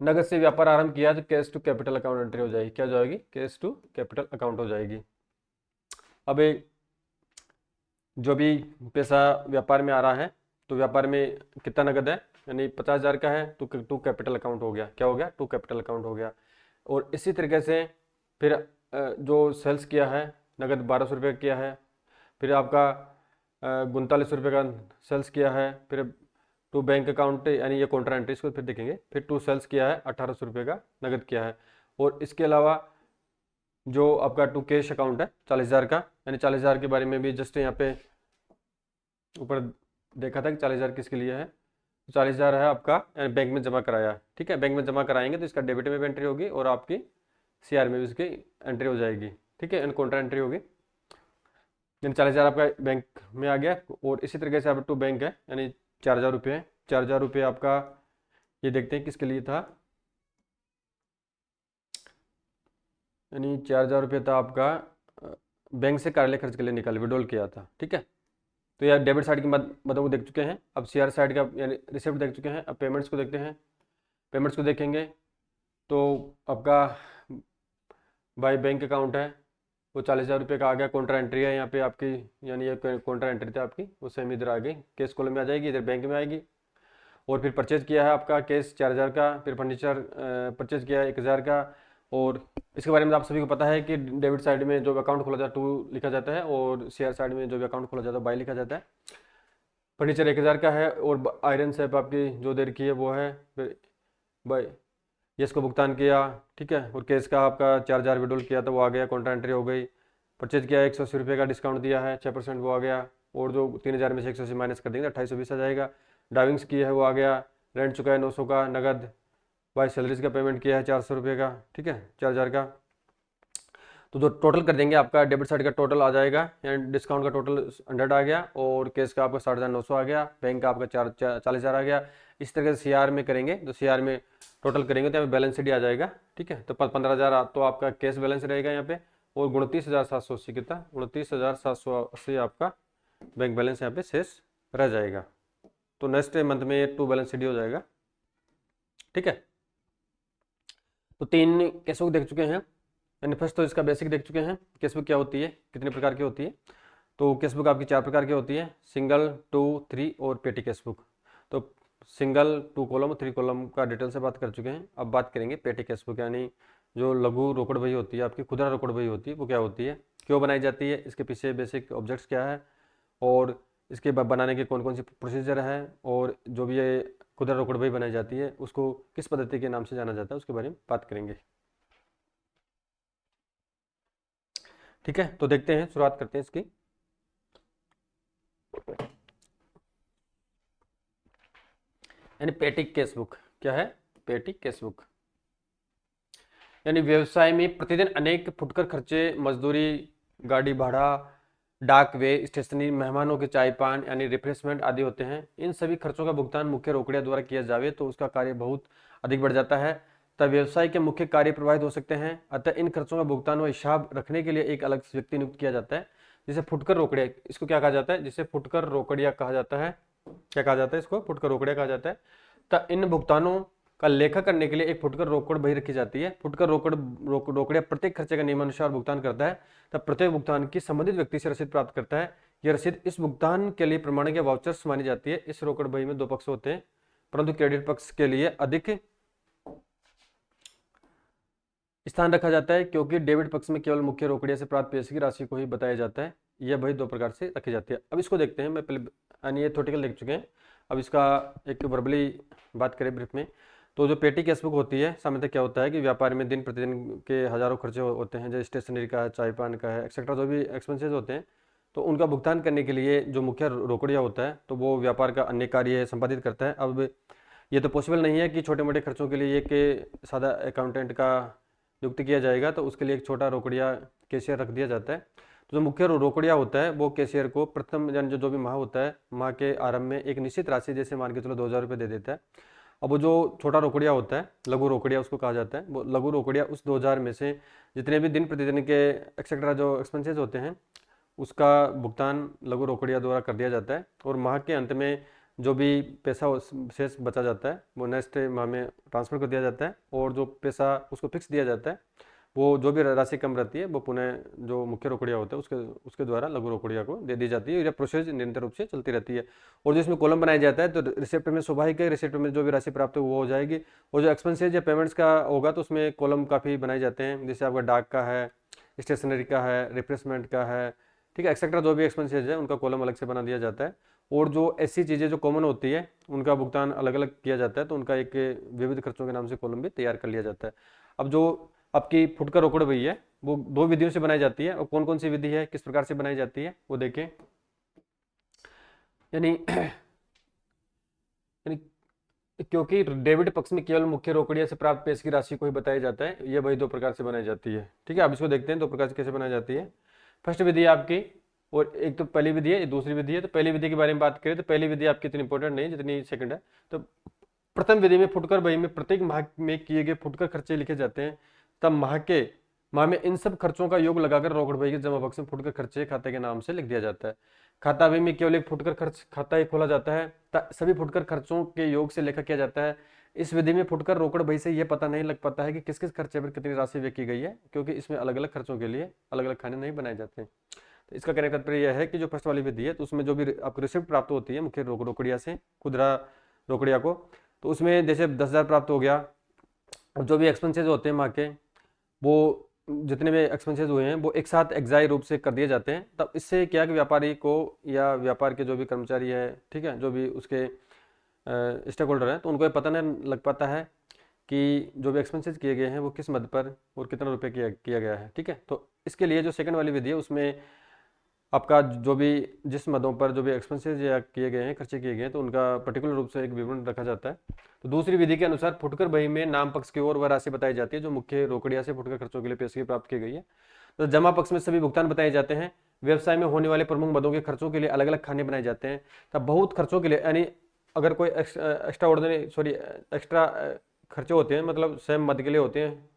नगद से व्यापार आरंभ किया तो cash to capital account entry हो जाएगी, क्या हो जाएगी कैश टू कैपिटल अकाउंट हो जाएगी। अब जो भी पैसा व्यापार में आ रहा है तो व्यापार में कितना नगद है, यानी 50,000 का है तो टू कैपिटल अकाउंट हो गया, क्या हो गया टू कैपिटल अकाउंट हो गया। और इसी तरीके से फिर जो सेल्स किया है नगद 1,200 रुपये किया है, फिर आपका 39 रुपये का सेल्स किया है, फिर टू बैंक अकाउंट यानी ये काउंटर एंट्री, इसको फिर देखेंगे। फिर टू सेल्स किया है 1,800 रुपये का नगद किया है, और इसके अलावा जो आपका टू कैश अकाउंट है 40,000 का, यानी 40,000 के बारे में भी जस्ट यहाँ पे ऊपर देखा था कि 40,000 किसके लिए है, 40,000 है आपका यानी बैंक में जमा कराया, ठीक है। बैंक में जमा कराएंगे तो इसका डेबिट में भी एंट्री होगी और आपकी CR में भी इसकी एंट्री हो जाएगी, ठीक है, काउंटर एंट्री होगी। यानी 40,000 आपका बैंक में आ गया, और इसी तरीके से आप टू बैंक है यानी 4,000 रुपये, 4,000 रुपये आपका ये देखते हैं किसके लिए था, यानी 4,000 रुपये था आपका बैंक से कार्यालय खर्च के लिए निकाल विड्रॉल किया था, ठीक है। तो यार डेबिट साइड की मदों को देख चुके हैं, अब CR साइड का यानी रिसिप्ट देख चुके हैं। अब पेमेंट्स को देखते हैं, पेमेंट्स को देखेंगे तो आपका बाय बैंक अकाउंट है वो 40,000 रुपये का आ गया, काउंटर एंट्री है यहाँ पे आपकी, यानी ये काउंटर एंट्री थी आपकी, वो सेम इधर आ गई, कैश कॉलम में आ जाएगी, इधर बैंक में आएगी। और फिर परचेज किया है आपका कैश 4,000 का, फिर फर्नीचर परचेज किया है 1,000 का। और इसके बारे में आप सभी को पता है कि डेबिट साइड में जो अकाउंट खोला जाता है 2 लिखा जाता है, और CR साइड में जो भी अकाउंट खोला जाता है 22 लिखा जाता है। फर्नीचर 1,000 का है, और आयरन शेप आपकी जो दे रखी है वो है, फिर बाई ये इसको भुगतान किया, ठीक है। और कैश का आपका 4,000 विड्रॉल किया था वो आ गया, काउंटर एंट्री हो गई। परचेज किया है 180 रुपये का डिस्काउंट दिया है 6% वो आ गया, और जो 3000 में से 180 माइनस कर देंगे 2820 आ जाएगा। ड्राइविंग्स की है वो आ गया, रेंट चुका है 900 का नगद, बाई सैलरीज का पेमेंट किया है 400 रुपये का, ठीक है 4000 का। तो जो टोटल कर देंगे आपका डेबिट साइड का टोटल आ जाएगा, यानी डिस्काउंट का टोटल 100 आ गया, और कैश का आपका 6900 आ गया, बैंक का आपका 40,000 आ गया। इस तरह से CR में करेंगे तो CR में टोटल करेंगे तो यहाँ पे बैलेंस शीट आ जाएगा, ठीक है। तो 15,000 तो आपका कैश बैलेंस रहेगा यहाँ पे, और 29,780 कितना 29,780 आपका बैंक बैलेंस यहाँ पे शेष रह जाएगा। तो नेक्स्ट मंथ में ये 2 बैलेंस शीट हो जाएगा, ठीक है। तो 3 कैश बुक देख चुके हैं, यानी फर्स्ट तो इसका बेसिक देख चुके हैं कैश बुक क्या होती है, कितने प्रकार की होती है। तो कैश बुक आपकी 4 प्रकार की होती है, सिंगल, 2, 3 और पेटी कैश बुक। तो सिंगल 2 कॉलम 3 कॉलम का डिटेल से बात कर चुके हैं। अब बात करेंगे पेटी कैश बुक, यानी जो लघु रोकड़ बही होती है आपकी, खुदरा रोकड़ बही होती है, वो क्या होती है, क्यों बनाई जाती है, इसके पीछे बेसिक ऑब्जेक्ट्स क्या है, और इसके बनाने के कौन कौन सी प्रोसीजर है, और जो भी ये खुदरा रोकड़ बही बनाई जाती है उसको किस पद्धति के नाम से जाना जाता है, उसके बारे में बात करेंगे, ठीक है। तो देखते हैं, शुरुआत करते हैं इसकी। यानी पेटी केस बुक क्या है, पेटी केस बुक यानी व्यवसाय में प्रतिदिन अनेक फुटकर खर्चे, मजदूरी, गाड़ी भाड़ा, डाक वे, स्टेशनरी, मेहमानों के चाय पान यानी रिफ्रेशमेंट आदि होते हैं। इन सभी खर्चों का भुगतान मुख्य रोकड़िया द्वारा किया जावे तो उसका कार्य बहुत अधिक बढ़ जाता है, तब व्यवसाय के मुख्य कार्य प्रभावित हो सकते हैं। अतः इन खर्चों का भुगतान व हिसाब रखने के लिए एक अलग व्यक्ति नियुक्त किया जाता है, जिसे फुटकर रोकड़िया, इसको क्या कहा जाता है, जिसे फुटकर रोकड़िया कहा जाता है। क्या कहा जाता है इसको, फुटकर रोकड़िया कहा जाता है। तब इन भुगतानों का लेखा करने के लिए एक फुटकर रोकड़ बही रखी जाती है। फुटकर रोकड़िया प्रत्येक खर्चे का नियमानुसार भुगतान करता है, तब प्रत्येक भुगतान की संबंधित व्यक्ति से रसीद प्राप्त करता है। यह रसीद इस भुगतान के लिए प्रमाणिक या वाउचर्स मानी जाती है। इस रोकड़ बही में 2 पक्ष होते हैं, परंतु क्रेडिट पक्ष के लिए अधिक स्थान रखा जाता है, क्योंकि डेबिट पक्ष में केवल मुख्य रोकड़िया से प्राप्त पैसे की राशि को ही बताया जाता है। यह बही 2 प्रकार से रखी जाती है। अब इसको देखते हैं, मैं पहले ये थ्योरेटिकल देख चुके हैं, अब इसका एक वर्बली बात करें ब्रीफ में। तो जो पेटी कैश बुक होती है, सामान्यतः क्या होता है कि व्यापार में दिन प्रतिदिन के हजारों खर्चे होते हैं, जैसे स्टेशनरी का है, चाय पान का है, एक्सेट्रा जो भी एक्सपेंसेस होते हैं, तो उनका भुगतान करने के लिए जो मुख्य रोकड़िया होता है तो वो व्यापार का अन्य कार्य संपादित करता है। अब ये तो पॉसिबल नहीं है कि छोटे मोटे खर्चों के लिए एक सादा अकाउंटेंट का नियुक्त किया जाएगा, तो उसके लिए एक छोटा रोकड़िया कैशियर रख दिया जाता है। तो जो मुख्य रोकड़िया होता है वो कैशियर को प्रथम यानी जो भी माह होता है, माह के आरंभ में एक निश्चित राशि, जैसे मान के चलो 2000 रुपये दे देता है। अब वो जो छोटा रोकड़िया होता है, लघु रोकड़िया उसको कहा जाता है, वो लघु रोकड़िया उस 2000 में से जितने भी दिन प्रतिदिन के एक्सेट्रा जो एक्सपेंसेस होते हैं उसका भुगतान लघु रोकड़िया द्वारा कर दिया जाता है, और माह के अंत में जो भी पैसा शेष बचा जाता है वो नेक्स्ट माह में ट्रांसफर कर दिया जाता है, और जो पैसा उसको फिक्स दिया जाता है, वो जो भी राशि कम रहती है वो पुनः जो मुख्य रोकड़िया होता है उसके द्वारा लघु रोकड़िया को दे दी जाती है। यह प्रोसेस निरंतर रूप से चलती रहती है। और जो इसमें कॉलम बनाया जाता है, तो रिसिप्ट में स्वाभाविक है, रिसिप्ट में जो भी राशि प्राप्त हो वो हो जाएगी, और जो एक्सपेंसेज या पेमेंट्स का होगा तो उसमें कॉलम काफ़ी बनाए जाते हैं, जैसे आपका डाक का है, स्टेशनरी का है, रिफ्रेशमेंट का है, ठीक है, एक्सेट्रा जो भी एक्सपेंसेज है उनका कॉलम अलग से बना दिया जाता है। और जो ऐसी चीज़ें जो कॉमन होती है उनका भुगतान अलग अलग किया जाता है, तो उनका एक विविध खर्चों के नाम से कॉलम भी तैयार कर लिया जाता है। अब जो आपकी फुटकर रोकड़ बही है वो 2 विधियों से बनाई जाती है, और कौन कौन सी विधि है, किस प्रकार से बनाई जाती है वो देखें। यानी क्योंकि डेबिट पक्ष में केवल मुख्य रोकड़िया से प्राप्त पैसे की राशि को ही बताया जाता है, यह बही 2 प्रकार से बनाई जाती है, ठीक है। अब इसको देखते हैं 2 प्रकार से कैसे बनाई जाती है। फर्स्ट विधि आपकी, और एक तो पहली विधि है, दूसरी विधि है। तो पहली विधि के बारे में बात करें तो पहली विधि आपकी इतनी इंपॉर्टेंट नहीं जितनी सेकंड है। तो प्रथम विधि में फुटकर बही में प्रत्येक माह में किए गए फुटकर खर्चे लिखे जाते हैं, तब माह में इन सब खर्चों का योग लगाकर रोकड़ बही के जमा बक्स में फुटकर खर्चे खाते के नाम से लिख दिया जाता है। खाता बही में केवल एक फुटकर खर्च खाता ही खोला जाता है, सभी फुटकर खर्चों के योग से लेखा किया जाता है। इस विधि में फुटकर रोकड़ बही से यह पता नहीं लग पाता है कि किस किस खर्चे पर कितनी राशि व्यय की गई है, क्योंकि इसमें अलग अलग खर्चों के लिए अलग अलग खाने नहीं बनाए जाते हैं। तो इसका कहने का तात्पर्य यह है कि जो फर्स्ट वाली विधि है तो उसमें जो भी आपको रिसिप्ट प्राप्त होती है मुख्य रोकड़िया से, खुदरा रोकड़िया को, तो उसमें जैसे 10,000 प्राप्त हो गया, और जो भी एक्सपेंसेज होते हैं माह के, वो जितने भी एक्सपेंसेज हुए हैं वो एक साथ एग्जाई रूप से कर दिए जाते हैं। तब इससे क्या कि व्यापारी को या व्यापार के जो भी कर्मचारी है, ठीक है, जो भी उसके स्टेक होल्डर हैं, तो उनको ये पता नहीं लग पाता है कि जो भी एक्सपेंसेस किए गए हैं वो किस मद पर और कितना रुपये किया गया है, ठीक है। तो इसके लिए जो सेकंड वाली विधि है उसमें आपका जो भी जिस मदों पर जो भी एक्सपेंसेस या किए गए हैं, खर्चे किए गए हैं, तो उनका पर्टिकुलर रूप से एक विवरण रखा जाता है। तो दूसरी विधि के अनुसार फुटकर बही में नाम पक्ष की ओर वह राशि बताई जाती है जो मुख्य रोकड़िया से फुटकर खर्चों के लिए पेशगी प्राप्त की गई है। तो जमा पक्ष में सभी भुगतान बताए जाते हैं। व्यवसाय में होने वाले प्रमुख मदों के खर्चों के लिए अलग अलग खाने बनाए जाते हैं। तब बहुत खर्चों के लिए यानी अगर कोई एक्स्ट्रा ऑर्डिनरी एक्स्ट्रा खर्चे होते हैं, मतलब स्वयं मद के लिए होते हैं,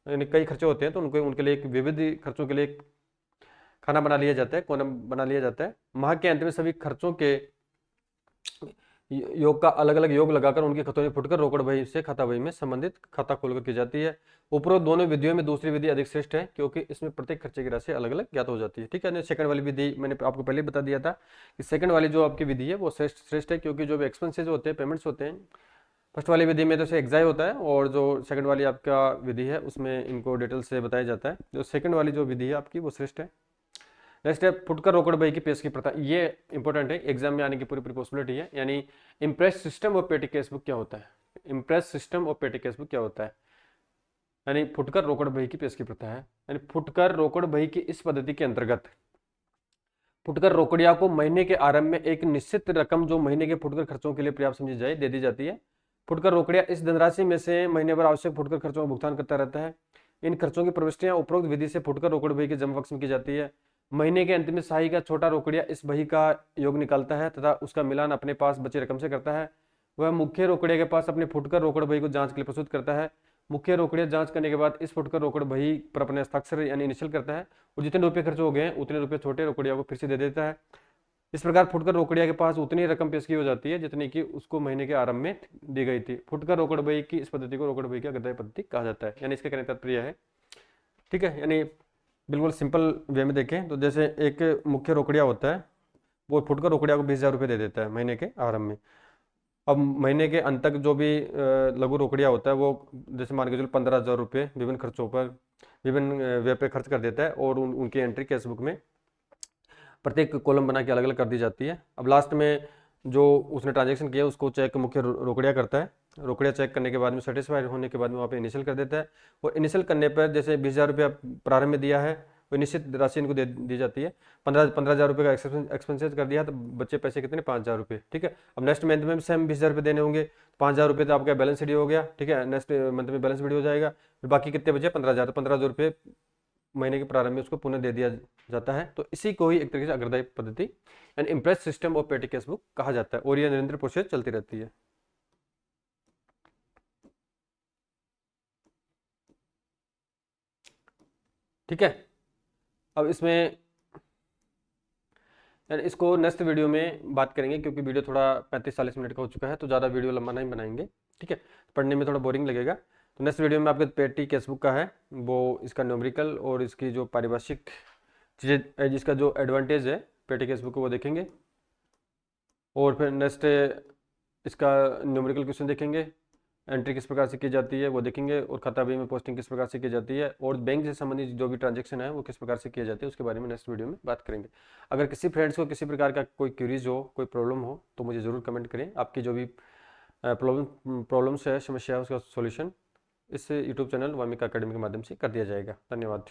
यानी कई खर्चे होते हैं, तो उनके लिए एक विविध खर्चों के लिए एक खाना बना लिया जाता है, कोलम बना लिया जाता है। माह के अंत में सभी खर्चों के योग का अलग अलग योग लगाकर उनकी खतों में फुटकर रोकड़ बही से खाता बही में संबंधित खाता खोलकर की जाती है। उपरोक्त दोनों विधियों में दूसरी विधि अधिक श्रेष्ठ है क्योंकि इसमें प्रत्येक खर्चे की राशि अलग अलग ज्ञात हो जाती है। ठीक है, सेकंड वाली विधि मैंने आपको पहले बता दिया था कि सेकंड वाली जो आपकी विधि है वो श्रेष्ठ है, क्योंकि जो भी एक्सपेंसेज होते हैं, पेमेंट्स होते हैं, फर्स्ट वाली विधि में तो से एग्जाय होता है, और जो सेकंड वाली आपका विधि है उसमें इनको डिटेल से बताया जाता है। जो सेकंड वाली जो विधि है आपकी वो श्रेष्ठ है। नेक्स्ट है फुटकर रोकड़ बही की पेश की प्रथा। ये इंपॉर्टेंट है, एग्जाम में आने की पूरी पूरी पॉसिबिलिटी है। यानी इम्प्रेस सिस्टम और पेटी केस बुक क्या होता है? इम्प्रेस सिस्टम और पेटी केस बुक क्या होता है? यानी फुटकर रोकड़ बही की पेश की प्रथा है। यानी फुटकर रोकड़ बही की इस पद्धति के अंतर्गत फुटकर रोकड़िया को महीने के आरंभ में एक निश्चित रकम जो महीने के फुटकर खर्चों के लिए पर्याप्त समझी जाए दे दी जाती है। फुटकर रोकड़िया इस धनराशि में से महीने भर आवश्यक फुटकर खर्चों का भुगतान करता रहता है। इन खर्चों की प्रविष्टियां उपरोक्त विधि से फुटकर रोकड़ बही के जमा पक्ष में की जाती है। महीने के अंत में शाही का छोटा रोकड़िया इस बही का योग निकालता है तथा उसका मिलान अपने पास बची रकम से करता है। वह मुख्य रोकड़िया के पास अपने फुटकर रोकड़ बही को जांच के लिए प्रस्तुत करता है। मुख्य रोकड़िया जांच करने के बाद इस फुटकर रोकड़ बही पर अपने हस्ताक्षर यानी इनिशियल करता है और जितने रुपये खर्च हो गए हैं उतने रुपये छोटे रोकड़िया को फिर से दे देता है। इस प्रकार फुटकर रोकड़िया के पास उतनी रकम पेश की हो जाती है जितनी कि उसको महीने के आरंभ में दी गई थी। फुटकर रोकड़ बही की इस पद्धति को रोकड़ बही की अग्रदाय पद्धति कहा जाता है। यानी इसका कहने का तात्पर्य है, ठीक है, यानी बिल्कुल सिंपल वे में देखें तो जैसे एक मुख्य रोकड़िया होता है, वो फुटकर रोकड़िया को 20,000 रुपये दे देता है महीने के आरंभ में। अब महीने के अंत तक जो भी लघु रोकड़िया होता है वो जैसे मान के चलो 15,000 रुपये विभिन्न खर्चों पर, विभिन्न व्यय पे खर्च कर देता है और उनकी एंट्री केस बुक में प्रत्येक कॉलम बना के अलग अलग कर दी जाती है। अब लास्ट में जो उसने ट्रांजेक्शन किया उसको चेक मुख्य रोकड़िया करता है। रोकड़िया चेक करने के बाद में सेटिस्फाइड होने के बाद में वहाँ पे इनिशियल कर देता है और इनिशियल करने पर जैसे 20,000 रुपया प्रारंभ में दिया है वो निश्चित राशि इनको दे दी जाती है। 15,000 रुपये का एक्सपेंसेस कर दिया तो बच्चे पैसे कितने 5,000 रुपये। ठीक है, अब नेक्स्ट मंथ में भी सेम 20,000 रुपये देने होंगे, 5,000 रुपये तो आपका बैलेंस शीट हो गया। ठीक है, नेक्स्ट मंथ में बैलेंस शीट हो जाएगा, फिर बाकी कितने बचे 15,000, तो 15,000 रुपये महीने के प्रारंभ में उसको पुनः दे दिया जाता है। तो इसी को ही एक तरीके से अग्रदायी पद्धति एंड इम्प्रेस सिस्टम ऑफ पेटी केस बुक कहा जाता है और यह निरंतर प्रोसेस चलती रहती है। ठीक है, अब इसमें इसको नेक्स्ट वीडियो में बात करेंगे क्योंकि वीडियो थोड़ा 35-40 मिनट का हो चुका है, तो ज़्यादा वीडियो लंबा नहीं बनाएंगे। ठीक है, पढ़ने में थोड़ा बोरिंग लगेगा। तो नेक्स्ट वीडियो में आपके पेटी केस बुक का है वो इसका न्यूमेरिकल और इसकी जो पारिभाषिक चीज़ें जिसका जो एडवांटेज है पेटी केस बुक को वो देखेंगे, और फिर नेक्स्ट इसका न्यूमेरिकल क्वेश्चन देखेंगे, एंट्री किस प्रकार से की जाती है वो देखेंगे, और खाता बही में पोस्टिंग किस प्रकार से की जाती है, और बैंक से संबंधित जो भी ट्रांजेक्शन है वो किस प्रकार से किए जाते हैं उसके बारे में नेक्स्ट वीडियो में बात करेंगे। अगर किसी फ्रेंड्स को किसी प्रकार का कोई क्यूरीज हो, कोई प्रॉब्लम हो तो मुझे ज़रूर कमेंट करें। आपकी जो भी प्रॉब्लम्स है, समस्या है, उसका सॉल्यूशन इस यूट्यूब चैनल वामिका अकेडमी के माध्यम से कर दिया जाएगा। धन्यवाद।